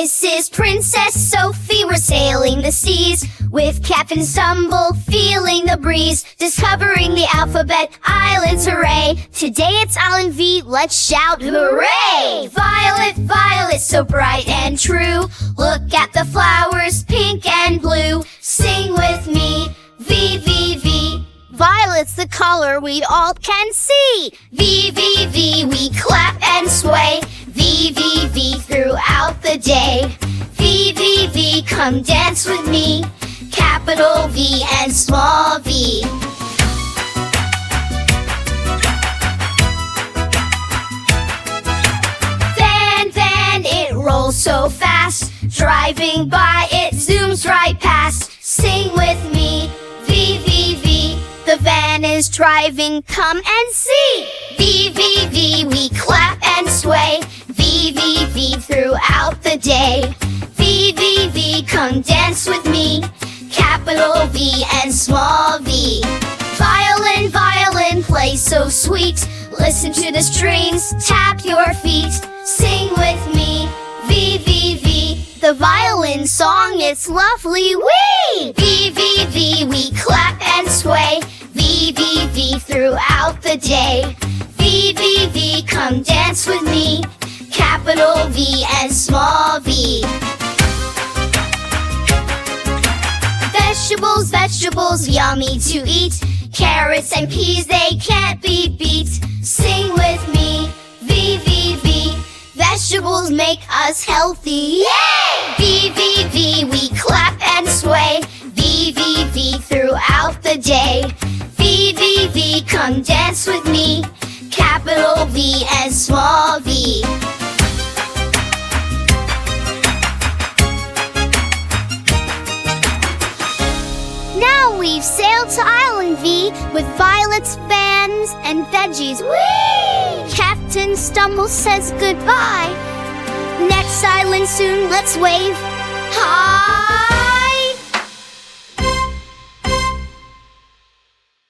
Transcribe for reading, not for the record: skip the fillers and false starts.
This is Princess Sophie, we're sailing the seas with Captain Stumble, feeling the breeze, discovering the alphabet islands, hooray! Today it's Island V, let's shout hooray! Violet, violet, so bright and true, look at the flowers, pink and blue, sing with me, V, V, V. Violet's the color we all can see. V, V, V, we clap and sway. V, V, V, throughout the day. V, V, V, come dance with me. Capital V and small v. Van, van, it rolls so fast. Driving by, it zooms right past. Sing with me, V, V, V. The van is driving, come and see. V, V, V, we clap and sway. V, V, V, throughout the day. V, V, V, come dance with me. Capital V and small v. Violin, violin, play so sweet. Listen to the strings, tap your feet. Sing with me, V, V, V. The violin song, it's lovely, wee! V, V, V, we clap and sway. V, V, V, throughout the day. V, V, V, come dance with me. Capital V and small v. Vegetables, vegetables, yummy to eat. Carrots and peas, they can't be beat. Sing with me, V, V, V. Vegetables make us healthy, yay! V, V, V, we clap and sway. V, V, V, throughout the day. V, V, V, come dance with me. Capital V and small v. Now we've sailed to Island V with Violet's fans and veggies. Whee! Captain Stumble says goodbye. Next island soon, let's wave. Ha!